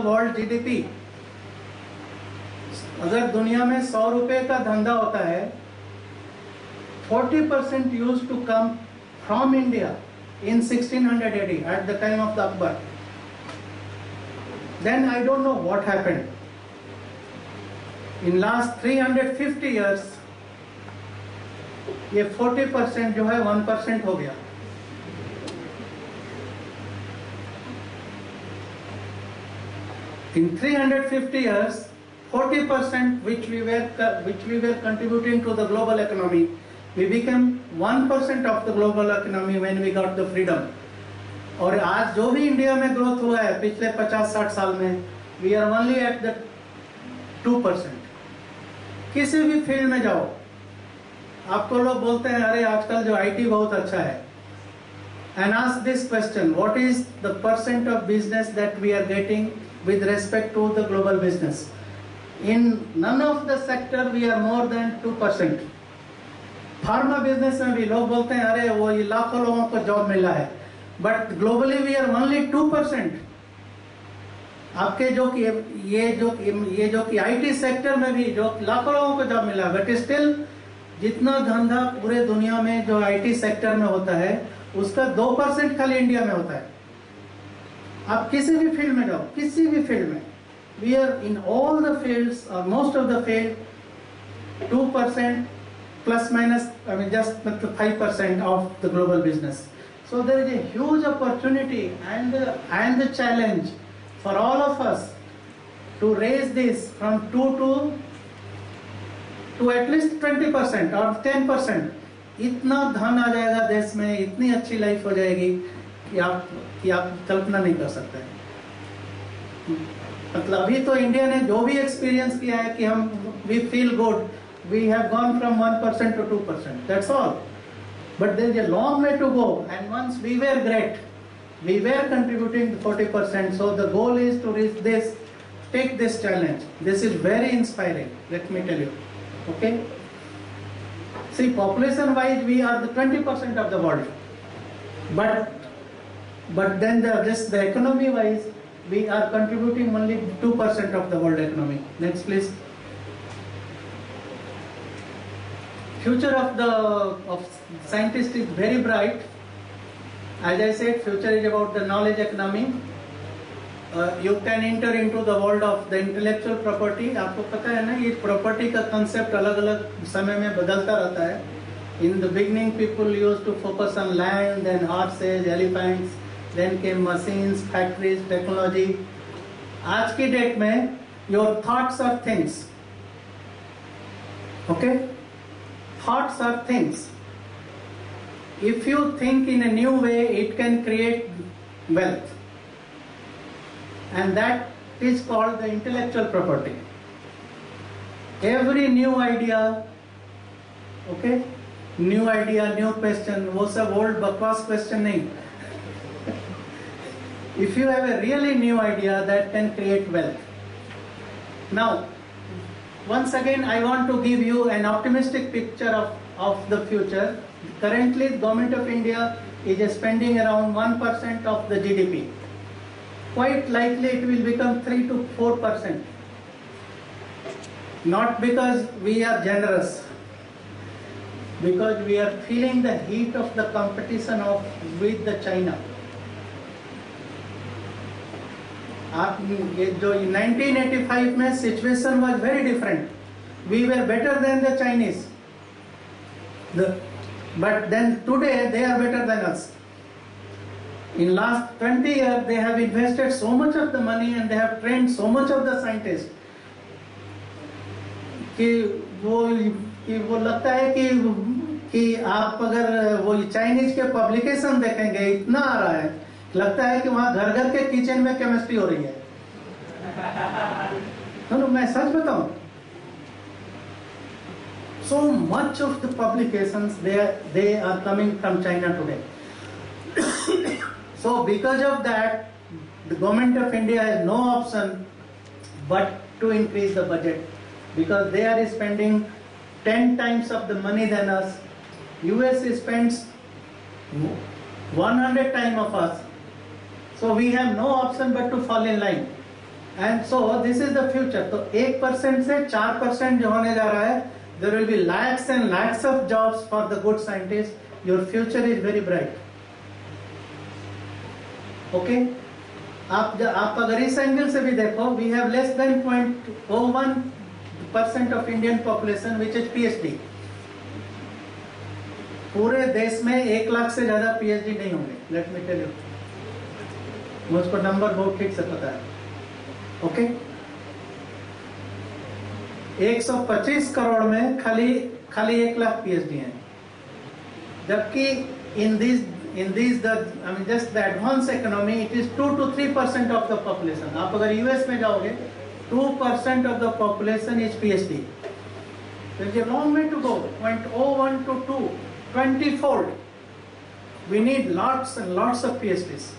world GDP. अगर दुनिया में 100 रुपए का धंधा होता है, 40% used to come from India in 1600 AD at the time of the Akbar. Then I don't know what happened. In last 350 years, ये 40% जो है 1% हो गया. In 350 years, 40% which we were contributing to the global economy, we became 1% of the global economy when we got the freedom. और आज जो भी India में ग्रोथ हुआ है पिछले 50-60 साल में, we are only at the 2%. किसी भी फील्ड में जाओ, आपको लोग बोलते हैं अरे आजकल जो आईटी बहुत अच्छा है, and ask this question, what is the percent of business that we are getting with respect to the global business? In none of the sector we are more than 2%. Pharma business में भी लोग बोलते हैं अरे वो ये लाखों लोगों को जॉब मिला है, but globally we are only 2%. आपके जो कि ये जो कि आईटी सेक्टर में भी जो लाखों लोगों को जॉब मिला है, बट स्टिल जितना धंधा पूरे दुनिया में जो आईटी सेक्टर में होता है उसका 2% खाली इंडिया में होता है. आप किसी भी फील्ड में जाओ, किसी भी फील्ड में, we are in all the fields or most of the field 2% plus minus, I mean just 5% of the global business. So there is a huge opportunity and the challenge for all of us to raise this from 2 to at least 20% or 10%. इतना धन आ जाएगा देश में, इतनी अच्छी life हो जाएगी कि आप कल्पना नहीं कर सकते. मतलब अभी तो इंडिया ने जो भी एक्सपीरियंस किया है कि हम we feel good, we have gone from 1% to 2%, that's all. But there is a long way to go, and once we were great, we were contributing 40%. So the goal is to reach this, take this challenge. This is very inspiring, let me tell you. Okay, see, population wise we are the 20% of the world, but then the economy wise we are contributing only 2% of the world economy. Next please. Future of scientists is very bright. As I said, future is about the knowledge economy. You can enter into the world of the intellectual property. आपको पता है ना, ये property का concept अलग अलग समय में बदलता रहता है. In the beginning people used to focus on land, then horses, elephants, then came machines, factories, technology. आज की डेट में your thoughts are things. Okay, thoughts are things. If you think in a new way, it can create wealth. And that is called the intellectual property. Every new idea, okay, new idea, new question, वो सब old बकवास question नहीं. If you have a really new idea, that can create wealth. Now, once again, I want to give you an optimistic picture of the future. Currently, the government of India is spending around 1% of the GDP. Quite likely it will become 3 to 4%. Not because we are generous, because we are feeling the heat of the competition with the China. आप ये जो 1985 में situation was very different. We were better than the Chinese. But then today they are better than us. In last 20 years, they have invested so much of the money and they have trained so much of the scientists कि वो लगता है कि आप अगर वो Chinese के publication देखेंगे, इतना आ रहा है, लगता है कि वहाँ घर घर के किचन में केमिस्ट्री हो रही है. तो मैं सच बताऊं, so much of the publications they are coming from China today. So because of that, the government of India has no option but to increase the budget, because they are spending 10 times of the money than us. US spends 100 times of us. So we have no option but to fall in line. And so this is the future. तो 1% से 4% जो होने जा रहा है, there will be lakhs and lakhs of jobs for the good scientists. Your future is very bright. Okay? आप अगर इस एंगल से भी देखो, we have less than 0.01% of Indian population which is PhD. पूरे देश में 1 लाख से ज्यादा PhD नहीं होंगे. Let me tell you. मुझको नंबर बहुत ठीक से पता है. ओके 125 करोड़ में खाली 1 लाख पीएचडी हैं, जबकि in this just the advance economy it is 2 to 3% of the population. आप अगर यूएस में जाओगे 2% of the population is PhD. There is a long way to go. 0.01 to 2, 20-fold. We need lots and lots of PhDs.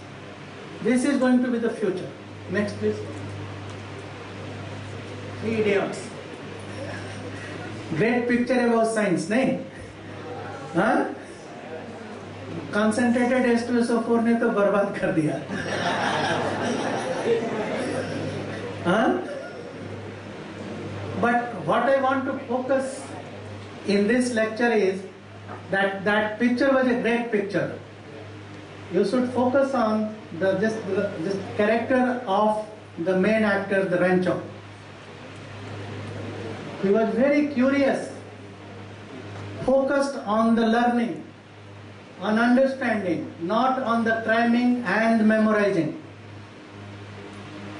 This is going to be the future. Next please. 3 idiots. Great picture about science, नहीं? हाँ? Concentrated H2SO4 ने तो बर्बाद कर दिया. हाँ? But what I want to focus in this lecture is that picture was a great picture. You should focus on the character of the main actor, the Rancho. He was very curious, focused on the learning, on understanding, not on the cramming and memorizing.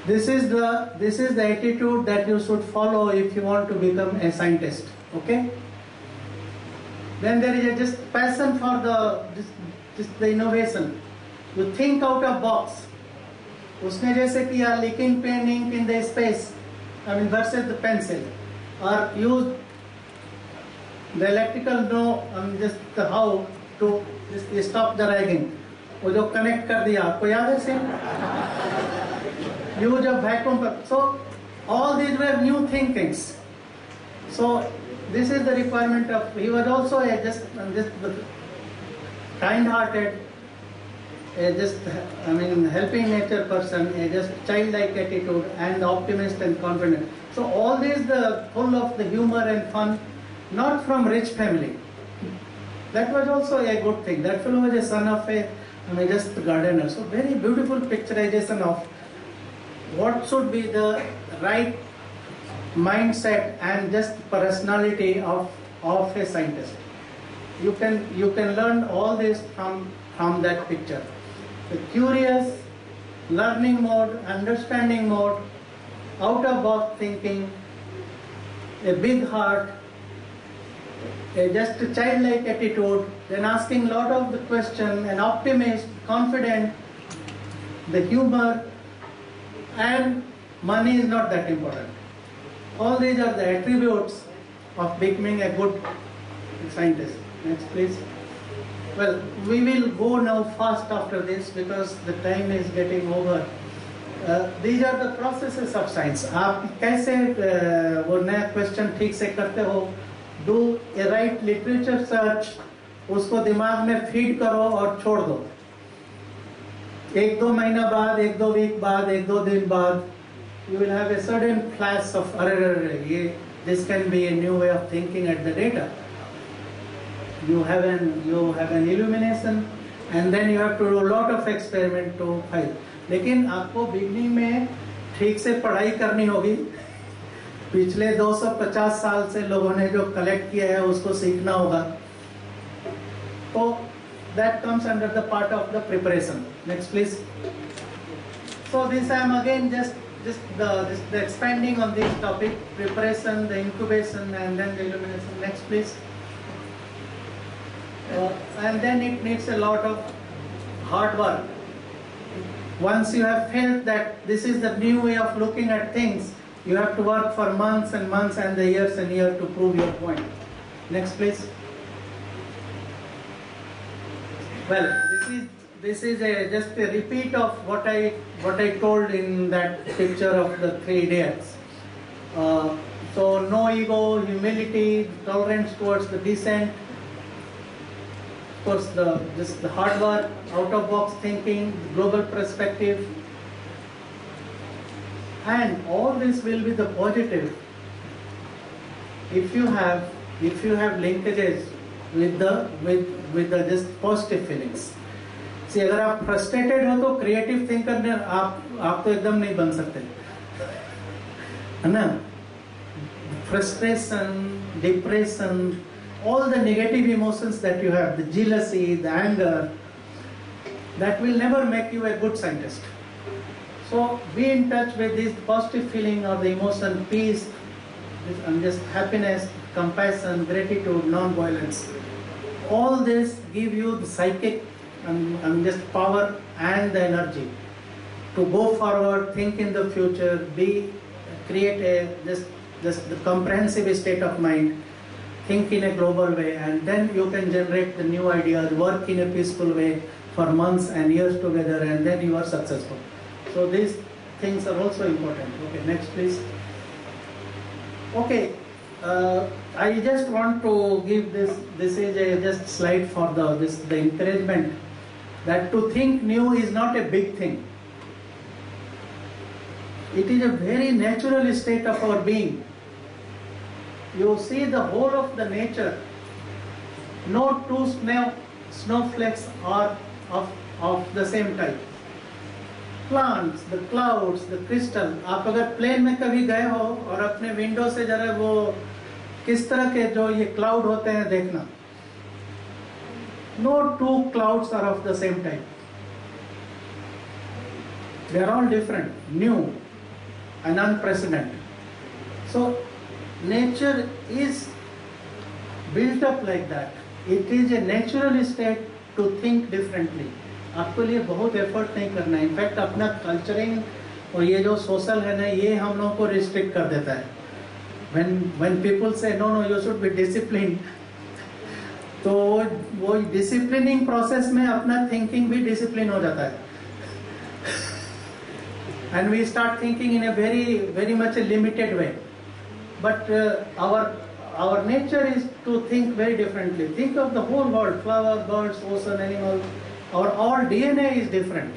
This is the attitude that you should follow if you want to become a scientist. Okay? Then there is just passion for the innovation. You think out of box. उसने जैसे किया licking pen ink in the space, versus the pencil. Or use the electrical just how to just stop the ragging. वो जो connect कर दिया, आपको याद है same? Use of vacuum. So all these were new thinkings. So this is the requirement of. He was also a just kind-hearted, helping nature person, a just childlike attitude and optimist and confident. So all these full of the humor and fun, not from rich family. That was also a good thing. That fellow was a son of a just gardener. So very beautiful picturization of what should be the right mindset and just personality of a scientist. You can learn all this from that picture. The curious, learning mode, understanding mode, out of box thinking, a big heart, just a childlike attitude, then asking a lot of the question, an optimist, confident, the humor, and money is not that important. All these are the attributes of becoming a good scientist. Next please. Well, we will go now fast after this because the time is getting over. These are the processes of science. आप कैसे वो नया question ठीक से करते हो? Do a right literature search, उसको दिमाग में फीड करो और छोड़ दो. 1-2 महीना बाद, 1-2 वीक बाद, 1-2 दिन बाद, you will have a sudden flash of this can be a new way of thinking at the data. You have an illumination, and then you have to do a lot of experiment to find. लेकिन आपको beginning में ठीक से पढ़ाई करनी होगी. पिछले 250 साल से लोगों ने जो कलेक्ट किया है उसको सीखना होगा. तो that comes under the part of the preparation. Next please. So this I am again just the expanding on this topic: preparation, the incubation, and then the illumination. Next please. And then it needs a lot of hard work. Once you have felt that this is the new way of looking at things, you have to work for months and months and the years and years to prove your point. Next please. Well, this is just a repeat of what I told in that picture of the 3 idiots. So no ego, humility, tolerance towards the dissent. Of course, just the hard work, out of box thinking, global perspective, and all this will be the positive if you have linkages with the just positive feelings. See, अगर आप frustrated हो तो creative thinker ने आप तो एकदम नहीं बन सकते, है ना? Frustration, depression, all the negative emotions that you have, the jealousy, the anger, that will never make you a good scientist. So be in touch with this positive feeling or the emotion, peace, and just happiness, compassion, gratitude, non-violence. All this give you the psychic and just power and the energy to go forward, think in the future, create a just the comprehensive state of mind, think in a global way, and then you can generate the new ideas, work in a peaceful way for months and years together, and then you are successful. So these things are also important. Okay, next please. Okay, I just want to give this is a just slide for the encouragement that to think new is not a big thing. It is a very natural state of our being. You see the whole of the nature. No two snowflakes are of the same type. Plants, the clouds, the crystal. आप अगर plane में कभी गए हो और अपने window से जरा वो किस तरह के जो ये क्लाउड होते हैं देखना. No two clouds are of the same type. They are all different, new, and unprecedented. So nature is built up like that. It is a natural state to think differently. आपको लिए बहुत effort नहीं करना है. In fact अपना culturing और ये जो सोशल है ना, ये हम लोगों को रिस्ट्रिक्ट कर देता है. When people say no you should be disciplined, तो वो डिसिप्लिनिंग प्रोसेस में अपना थिंकिंग भी डिसिप्लिन हो जाता है. And we start thinking in a very much a limited way. But our nature is to think very differently. Think of the whole world, flower, birds, ocean, animal. Our all DNA is different.